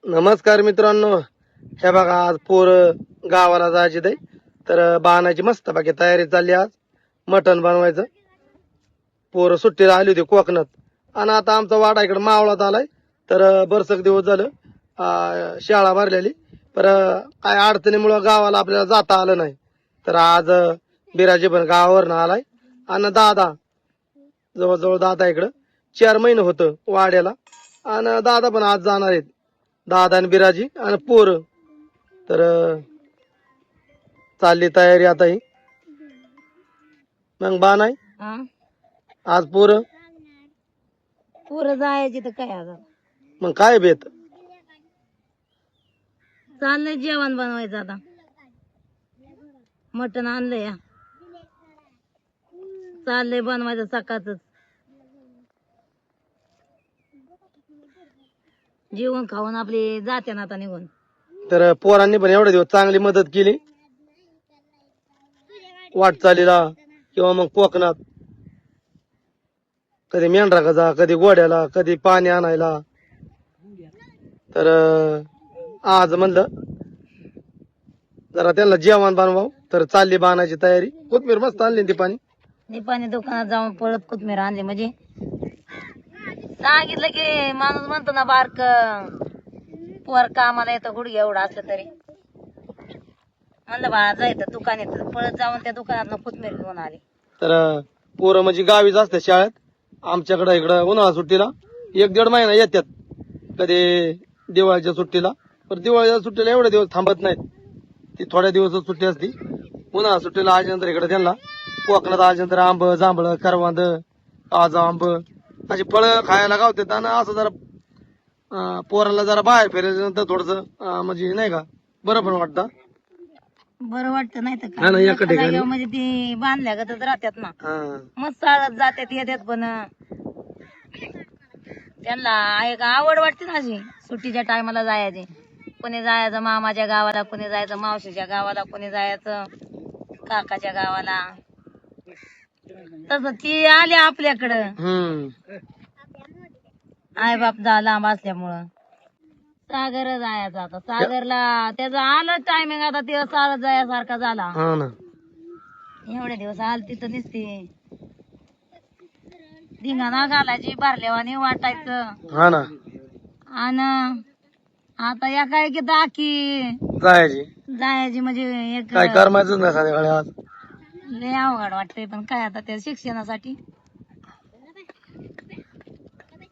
नमस्कार मित्रांनो, हे बघा आज पोर गावाला जायचे ते तर बाणाची मस्त बाकी तयारी चालली. आज मटण बनवायचं. पोर सुट्टीला आली होती कोकणात आणि आता आमचा वाडा इकडे मावळात आलाय. तर बरसक दिवस झालं शाळा भरलेली, पर काय अडचणीमुळे गावाला आपल्याला जाता आलं नाही. तर आज बिराजी पण गावावरनं आलाय आणि दादा जवळजवळ दादा इकडं 4 महिने होतं वाड्याला आणि दादा पण आज जाणार आहेत. दादा आणि बिराजी आणि पोर. तर चालली तयारी आता ही. मग बा नाही आज पोर जायची तर काय आता मग काय बेत चाललंय जेवण बनवायचं. आता मटण आणलंय या, चाललंय बनवायचं सकाळच. जेवण खाऊन आपली जाते ना आता निघून. तर पोरांनी पण एवढे दिवस चांगली मदत केली वाटचालीला किंवा मग कोकणात. कधी मेंढराकाचा, कधी गोड्याला, कधी पाणी आणायला. तर आज म्हणलं जरा त्यांना जेवण बनवावं. तर चालली बाणाची तयारी. कोथमीर मस्त आणली ती पाणी. निपाणी दुकानात जाऊन पळत कोथमीर आणली. म्हणजे सांगितलं की माणूस म्हणतो ना बारक पोर कामाला येतं गुडघे एवढं असलं तरी. म्हणलं बाळा जायचं दुकान येतं, पळत जाऊन त्या दुकानात कोथमीर घेऊन आली. तर पोरं म्हणजे गावीच असते शाळेत. आमच्याकडं इकडं उन्हाळा सुट्टीला 1-1.5 महिना येतात. कधी दिवाळीच्या सुट्टीला. पण दिवाळीच्या सुट्टीला एवढे दिवस थांबत नाहीत. ती थोड्या दिवस सुट्टी असती. उन्हाळा सुट्टीला आल्यानंतर इकडे त्यांना कोकणात आल्यानंतर आंब, जांभळ, करवांद, ताजा आंब अशी फळं खायला गावतात. आणि असं जरा पोराला जरा बाहेर फिरायचं थोडस म्हणजे नाही का बरं पण वाटतं. बरं वाटतं नाही तर हा ना, एका काय ठिकाणी. म्हणजे ती बांधल्या गतच राहतात ना. हा. मग चालत जातात येतात. पण त्यांना एक आवड वाटते ना अशी सुट्टीच्या टायमाला जायची. कोणी जायचं मामाच्या गावाला, कोणी जायचं मावशीच्या गावाला, कोणी जायचं काकाच्या गावाला. तसं ती आली आपल्याकडं. आई बाप लांब असल्यामुळं सागर जायचा. आता सागरला त्याचा आलं टायमिंग. आता ते चालत जायासारखा झाला. हा ना. एवढे दिवस आल तिथं दिसते धिंगाणा घालायची, भरल्यावानी वाटायचं. हा ना. आणि आता या काय की दाखी जायची म्हणजे एक काय करमायचं नाही संध्याकाळी आज. लय अवघड वाटतंय. पण काय आता त्या शिक्षणासाठी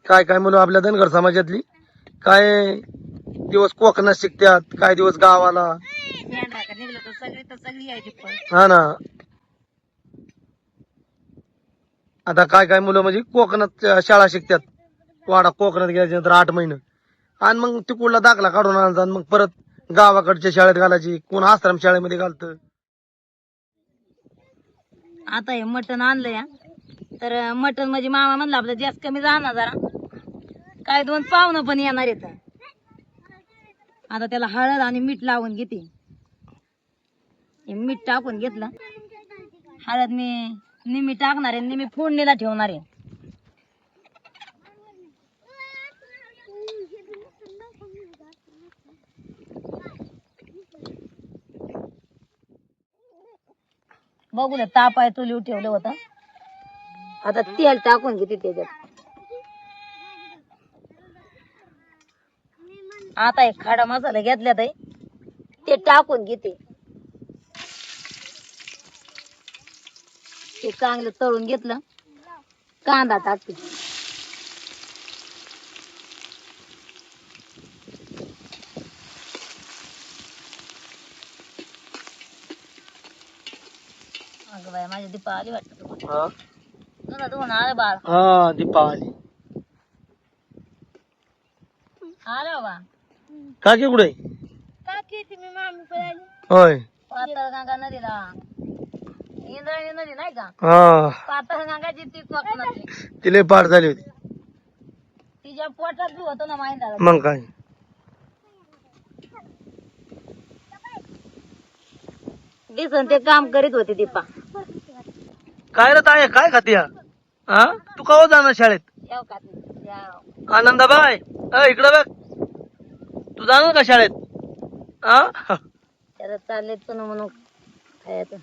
काय काय मुलं आपल्या धनगर समाजातली काय दिवस कोकणात शिकतात, काय दिवस गावाला. निघलं तर सगळी यायची. हा ना. आता काय काय मुलं म्हणजे कोकणात शाळा शिकतात. वाडा कोकणात गेल्याच्या नंतर 8 महिने आणि मग तिकडला दाखला काढून आणायचा आणि मग परत गावाकडच्या शाळेत घालायची. कोण आश्रम शाळेमध्ये घालतं. आता हे मटण आणलंय. तर मटण म्हणजे मामा म्हणलं आपलं जास्त कमी जाणार जरा. काय 2 पाहुणं पण येणार येत. आता त्याला हळद आणि मीठ लावून घेते. मीठ टाकून घेतलं. हळद मी निमी टाकणार आहे, निमी फोडणीला ठेवणार आहे. बघू दे, ताप आहे चुलीवर ठेवलं होतं. आता तेल टाकून घेते त्याच्यात. आता एक खडा मसाला घेतल्यात ते टाकून घेते. ते चांगलं तळून घेतलं. कांदा टाकते. अगं बाय माझी दीपा आली वाटत. धुवून आलं बाळ. हा दीपा आली. आलं बा. काकी कुठे? काकी तुम्ही मामी पण आली. होय. पाताळगंगा नदीला इंद्रायणी नदी नाही का? हा. पाताळगंगाची ती कोकणातली. तिले पाठ झाली होती. तिच्या पोटात बी होतो ना माहिती. मग काय दिसन ते काम करीत होते दीपा. काय रे ताय काय खाते? हा तू कवा जाणार शाळेत? येऊ का? आनंदाबाई इकडं बघ. तू जाणार का शाळेत? आ त्याला चालले पण म्हणून खायचं.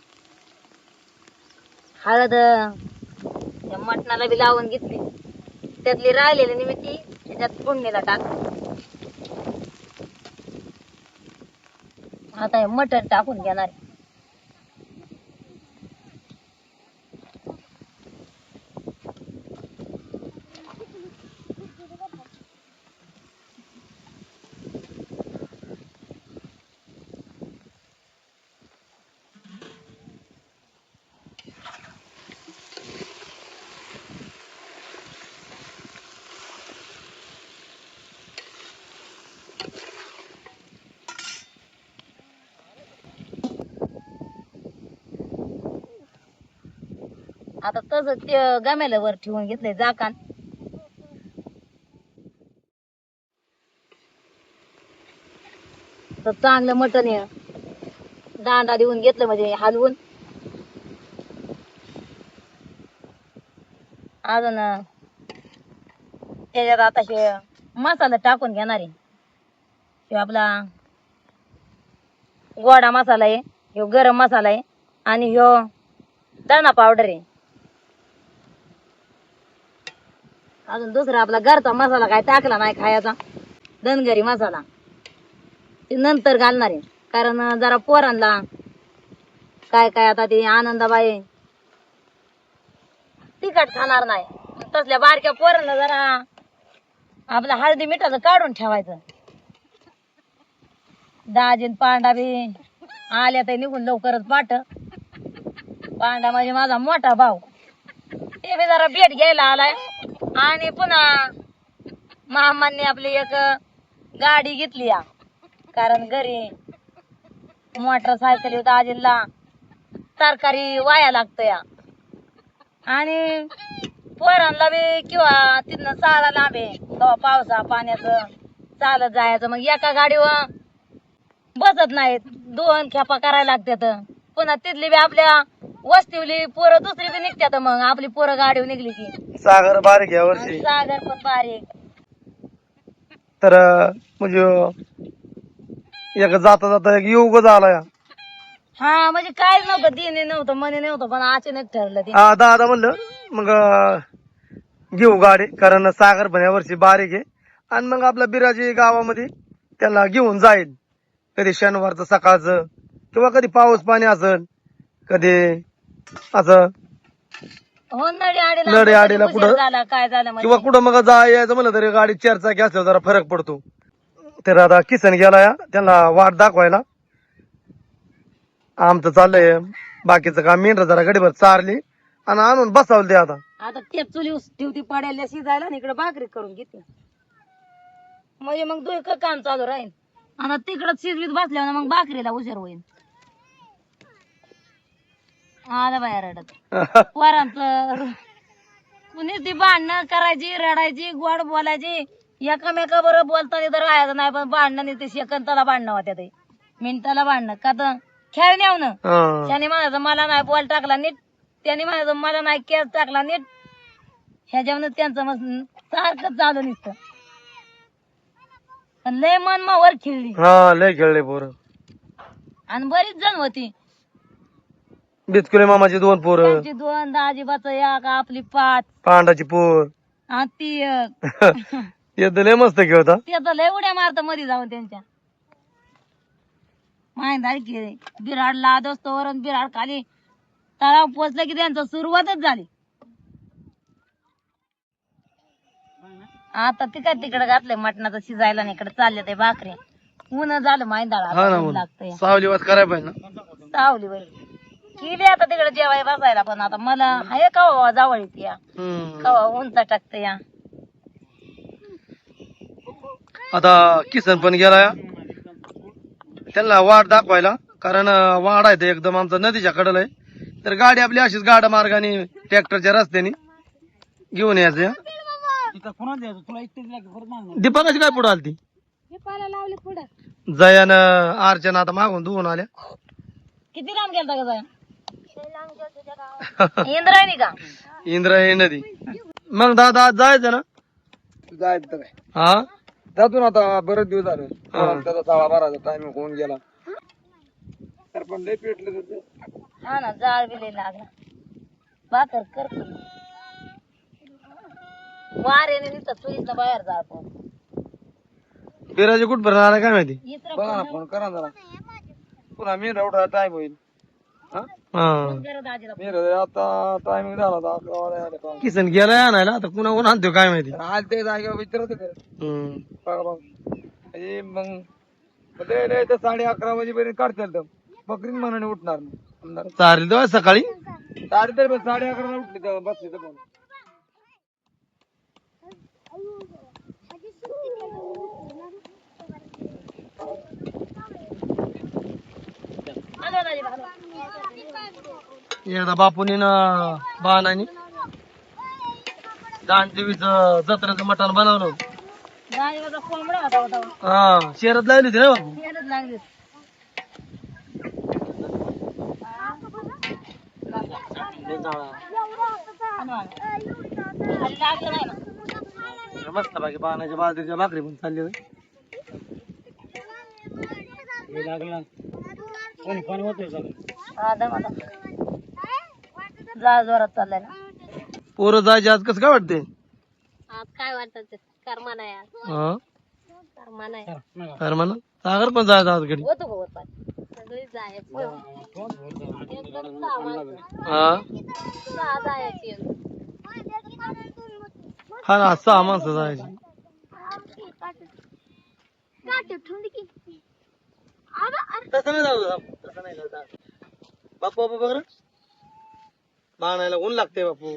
हळद त्या मटणाला बी लावून घेतली, त्यातली राहिलेली निमित्ती त्याच्यात फोडणीला टाक. आता हे मटण टाकून घेणार आहे. आता तसंच ते गमेला वर ठेवून घेतलंय झाकण. तर चांगलं मटण दांडा देऊन घेतलं म्हणजे हलवून. अजून त्याच्यात आता हे मसाला टाकून घेणार आहे. हे आपला गोडा मसाला आहे, ह्यो गरम मसाला आहे आणि ह्यो धना पावडर आहे. अजून दुसरा आपला घरचा मसाला काय टाकला नाही खायचा, धनगरी मसाला ते नंतर घालणार आहे. कारण जरा पोरांना काय काय आता ते आनंदाबाई तिखट खाणार नाही, तसल्या बारक्या पोरांना जरा आपलं हळदी मिठाचं काढून ठेवायचं. दाजीन पांडा बी आल्या तर निघून लवकरच पाठ. पांडा म्हणजे माझा मोठा भाऊ, ते बी जरा भेट घ्यायला आलाय. आणि पुन्हा मामांनी आपली एक गाडी घेतली या, कारण घरी मोटरसायकल दाजींना तरकारी वाया लागत या. आणि पोरांना बी किंवा तिथनं चाला लांब आहे, कवा पावसा पाण्याचं चालत जायचं, मग एका गाडीवर बसत नाहीत, 2 खेपा करायला लागतात. पुन्हा तिथली बी आपल्या वस्तीवली पोरं दुसरी बी निघतात. मग आपली पोरं गाडीवर निघली की सागर बारीक या वर्षी. सागर पण बारीक. तर म्हणजे एक जाता जाता एक योग झाला या. हा म्हणजे काहीच नव्हतं, दिने नव्हतं, मने नव्हतं, पण अचानक ठरलं ते. दादा म्हणलं मग घेऊ गाडी, कारण सागर पण या वर्षी बारीक आहे. आणि मग आपला बिराजी गावामध्ये त्याला घेऊन जाईल, कधी शनिवारचं सकाळचं किंवा कधी पाऊस पाणी असेल, कधी असं हो नडी आडीला कुठं झाला काय झालं किंवा म्हणजे. कुठं मग यायचं म्हणलं तरी गाडी 4 चाकी असल्यावर जरा फरक पडतो. तर आता किसन गेला या, त्यांना वाट दाखवायला. आमचं चाललंय बाकीचं काम. मेंढर जरा गडीभर चारली आणि आणून बसावलं ते. आता ते चुली ठेवती पडायला शिजायला आणि इकडे भाकरी करून घेते, म्हणजे मग दोन काम चालू राहील. आणि तिकडं शिजवीत बसल्यावर मग भाकरीला उशीर होईल. आला बाया रडत पोरांचं नुसती भांडणं करायची, रडायची, गोड बोलायची. एकामेका बरोबर बोलताना तर राहायचं नाही, पण भांडणं नाही ते सेकंदाला भांडणं होत्या, ते मिनिटाला भांडणं. का तर खेळ नेवणं. त्याने म्हणायचं मला नाही बॉल टाकला नीट, त्याने म्हणायचं मला नाही कॅच टाकला नीट. ह्याच्यावर त्यांचं मग सारखं चालू नसतं. पण लय मन मावर खेळली, लय खेळले पोरं. आणि बरीच जण होती. बिचकुले मामाची 2 पोरं, त्यांची 2, दाजीबाचं 1, आपली 5, पांडाची पोर. आणि ती ते तर लय मस्त खेळता. ते तर लय उड्या मारत मध्ये जाऊन त्यांच्या. माहिती की बिराड लाद असतो वर, बिराड खाली तळाव पोचलं की त्यांचं सुरुवातच झाली. आता तिकडे घातलंय मटणाचं शिजायला, आणि इकडे चालले ते भाकरी. ऊन झालं माहिती लागतंय. सावली वाज करायला पाहिजे ना. सावली बाई गेली आता तिकडे जेवाय बसायला, पण आता मला हाय कवा जवळ येते या, कवा उंचा टाकते या. आता किसन पण गेला या, त्यांना वाट दाखवायला. कारण वाड आहे ते एकदम आमचा नदीच्या कडेला आहे. तर गाडी आपली अशीच गाडा मार्गाने ट्रॅक्टरच्या रस्त्याने घेऊन यायचं. दीपकाची काय पुढे आली ती जयानं अर्चना आता मागून धुवून आल्या. किती लांब गेलता का जाया? इंद्रायणी का? इंद्रायणी नदी. मग दादा आज जायचं ना? जायचं काय? हा त्यातून आता बरेच दिवस झाले त्याचा तळा भरायचा टाइम होऊन गेला तर पण लय पेटलं हा ना जाळ बी लय लागला भाकर कर वाऱ्याने नुसतं चुलीतनं बाहेर जाळ पण बिराजी कुठ भरणार आला काय माहिती फोन करा जरा पुन्हा मी एवढा टाइम होईल आता टायमिंग झाला होता 11 वाजता किसन गेलाय आणायला आता पुन्हा कोण आणतो काय माहिती आज ते जागेवर विचारत मग 11:30 वाजेपर्यंत काढतील बकरीन मनाने उठणार नाही चालेल तेव्हा सकाळी 11:30 उठली तेव्हा बसली तर एकदा बापूनी ना बाणानी दानदेवीचं जत्रेचं मटण बनवलं हा शेरत लागली होती ना मस्त बाकी बाणाच्या बाजरीच्या भाकरी पण चालली होती लागला जोरात चाललाय ना पोरं जायचे आज कसं काय वाटते आज काय वाटत कर्मा नाही कर्मा नाही म्हणा सागर पण जायचं आज घरी होतो सगळी हा ना 6 माणसं जायची तसं नाही जाऊ तसं नाही जाऊ बापू बापू बघ बाणायला ऊन लागते बापू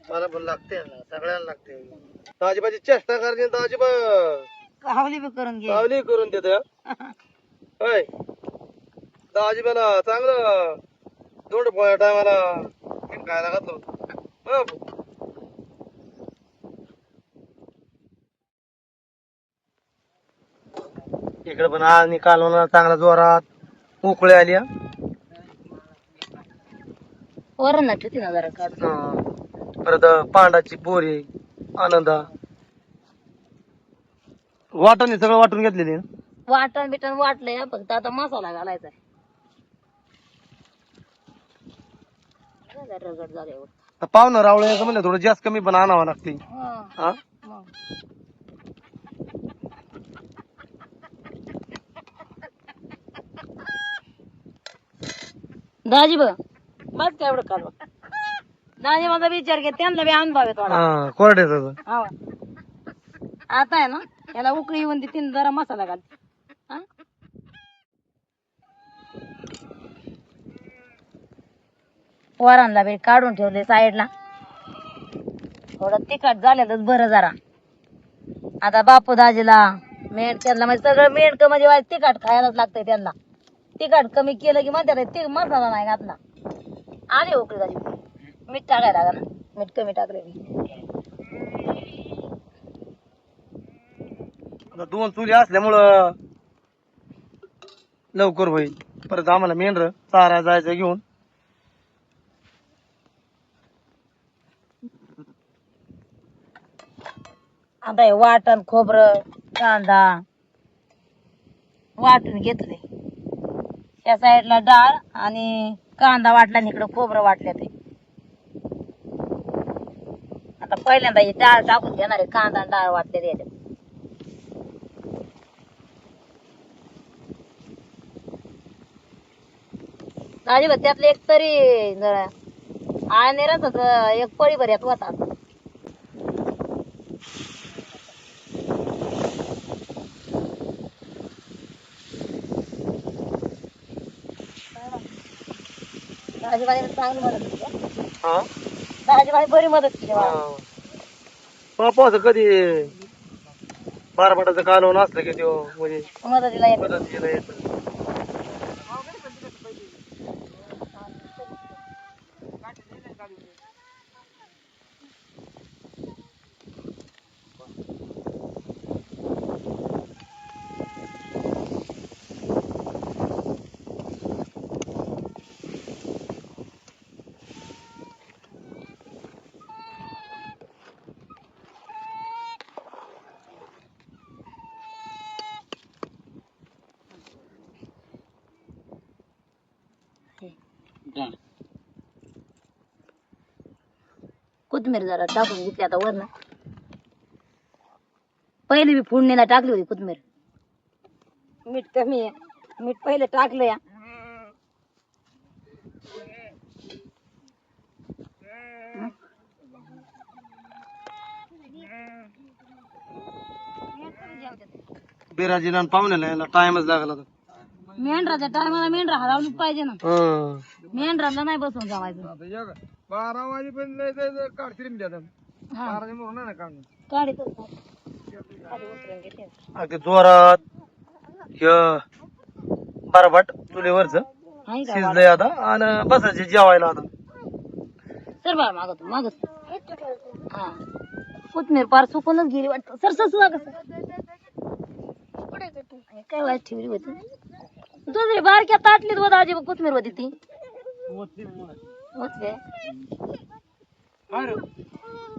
मला पण लागते सगळ्यांना लागते दाजीबाजी चेष्टा करायची दाजीबा कावली बी करून घे कावली करून देत होय दाजीबाला चांगलं दोंड पोळ्या टायमाला खायला घातलं इकडे पण आज कालवण चांगला जोरात उकळी आली वरण किती ना जरा काढ परत पांडाची बोरी आनंदा वाटण सगळं वाटून घेतलेली वाटण बिटण वाटलंय फक्त आता मसाला घालायचा रगड झाले पाहुणं रावळ्याचं म्हणलं थोडं जास्त कमी पण आणावं लागते दाजी बघ बस काय एवढं काढ दाजी माझा विचार घे त्यांना बी अनुभव आहे थोडा कोरड्याचा आता आहे ना याला उकळी येऊन तिने जरा मसाला घाल वरांना बी काढून ठेवले साईडला थोडं तिखट झालेलंच बरं जरा आता बापू दाजीला मेंढक्यांना म्हणजे सगळं मेंढक म्हणजे तिखट खायलाच लागतंय त्यांना तिखट कमी केलं की म्हणतात ते मसाला नाही घातला आले उकळी दाजी मीठ टाकायला लागला मीठ कमी टाकले दोन चुली असल्यामुळं लवकर होईल परत आम्हाला मेंढर चारा जायचं घेऊन आता हे वाटण खोबरं कांदा वाटून घेतले त्या साईडला डाळ आणि कांदा वाटला आणि इकडं खोबरं वाटलं ते आता पहिल्यांदा ही डाळ टाकून घेणार आहे कांदा आणि डाळ वाटलेली याच्यात अजिबात त्यातलं एक तरी आळनेराच एक पळी भर होता दाजीबाईने चांगली मदत केली दाजीबाई बरी मदत केली पापाचं कधी बारापटाचं कालवण असलं की तो म्हणजे मदतीला येत मदतीला येत कोथिंबीर जरा टाकून घेतली आता वरनं. पहिले मी फोडणीला टाकली होती कोथिंबीर. मीठ कमी आहे, मीठ पहिले टाकलं या. बिराजीला पाहुण्याला यायला टाइमच लागला होता. मेंढराच्या टायमाला मेंढरा हलवलीच पाहिजे ना. हं. मेंढराला नाही बसवून जावायचं. 12 वाजेपर्यंत काढतील काढीतच अगदी जोरात बराबाट चुलीवरच शिजलंय आता आणि बसायचे जेवायला आता. सर बाळा मागत मागत. हा कोथमीर पार सुकूनच गेली वाटतं. सर सर सुद्धा कसं काय वाईट ठेवली होती. दुसरी बारक्या ताटलीत होत आजी कोथमीर होती ती.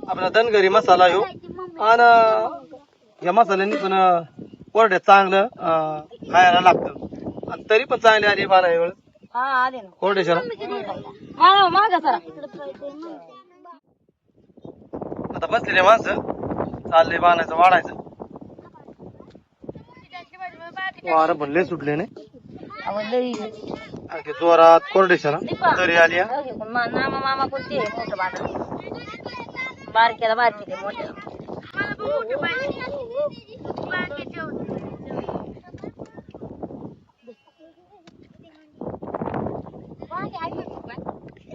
आपला धनगरी मसाला येऊ आणि या मसाल्याने पण कोरड्यात चांगलं खायला लागतं. आणि तरी पण चांगली आली बाणा वेळ हा आले ना कोरड्याच्या माग सर. आता बसलेले माणसं चालले बाणायचं वाढायचं. वारं पण लय सुटले नाही अगदी जोरात कोरडेशाला तरी आली. मामा मामा कोणते मोठं बांधलं बारक्याला बारकी मोठ्या.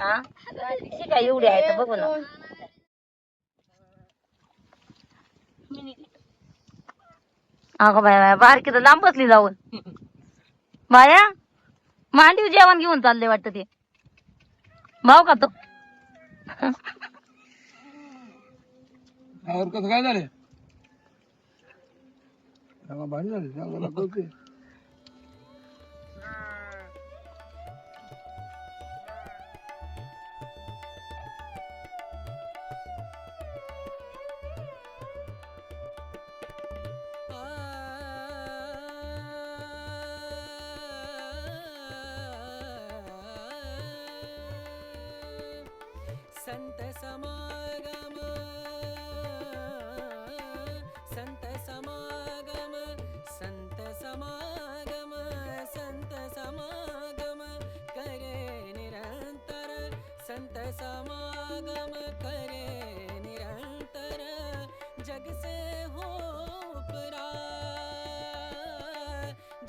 हा काय एवढी आहे तर बघू ना. अगं बाय बारकी तर लांब बसली जाऊन. बाया मांडीव जेवण घेऊन चालले वाटतं ते भाऊ का तो. कसं काय झाले भारी झाले. संत समागम संत समागम संत समागम संत समागम करे निरंतर संत समागम करे निरंतर जग से हो उपरात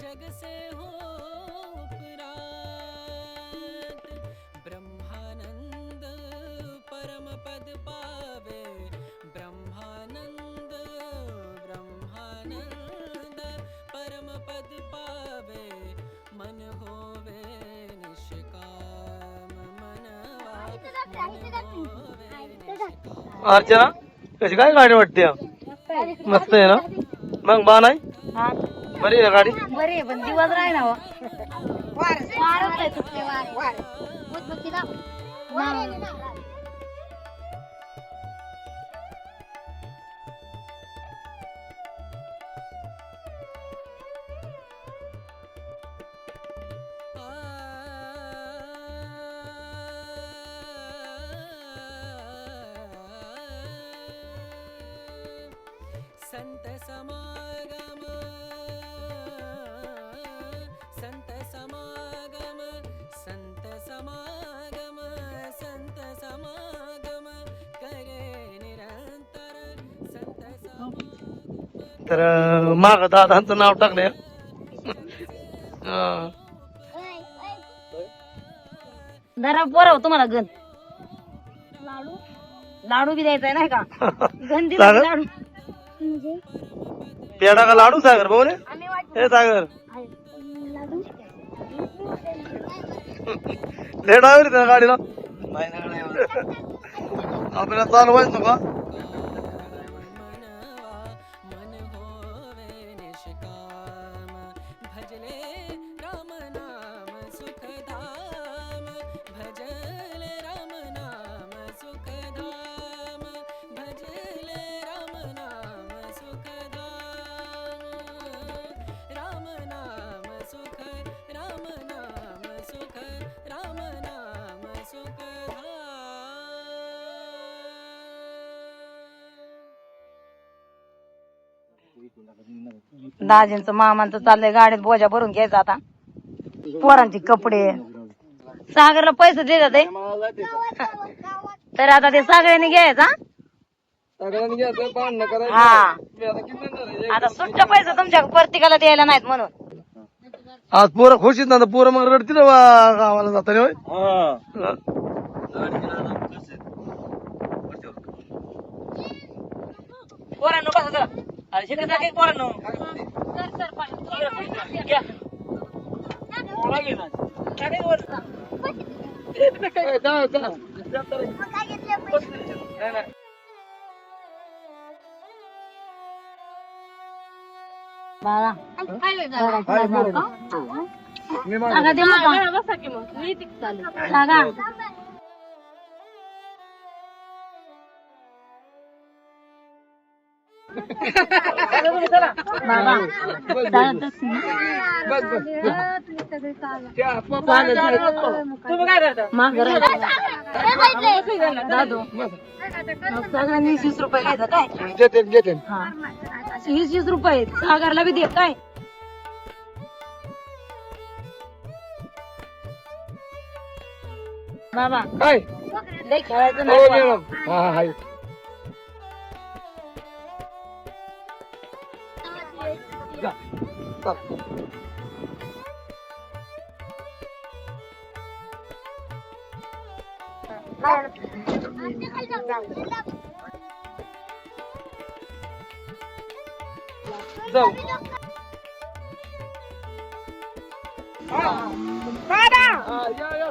जग से हो उपरात ब्रह्मानंद परम पद पावे ब्रह्मानंद ब्रह्मानंद परम पद पावे मन होवे निष्काम मनवा अर्चना कशी काय गाडी वाटते मस्त आहे ना. मग बा नाही बरी आहे गाडी. बरे पण दिवस राही ना संत समागम संत समागम संत समागम संत समागम करे निरंतर संत समागम. तर माग दादांचं नाव टाकलंय. जरा पोराव तुम्हाला गण लाडू बी द्यायचा नाही का. गण दिला सागर? लाडू पेडा का लाडू सागर बोले हे सागर लेट आवली त्या गाडीला आपल्याला चालवायचं का. मन होवे निष्काम भजले राम नाम सुखधाम भजले राम नाम सुखधाम भजले राम नाम सुखधाम राम नाम सुख राम नाम सुख राम नाम सुखधाम. दाजींचं मामांचं चाललंय गाडीत बोजा भरून घ्यायचा आता पोरांचे कपडे सागरला पैसे देतात ते तर आता ते सगळ्यांनी घ्यायचा हा आता सुट्ट पैसे तुमच्या प्रत्येकाला द्यायला नाहीत म्हणून आज पोरं खुशीत ना पोरं मग रडतील गावाला जाताना होय. पोरांनो कसं जरा अरे शिकत जा की पोरांनो बाळा सांगा दे सांगा दादू सगळ्यांनी 20 रुपये घ्यायचं काय घेते हा 20 रुपये सागरला बी दे काय बाबा काय लय खेळायचं नाही बा. हा हाय जाऊ दादा या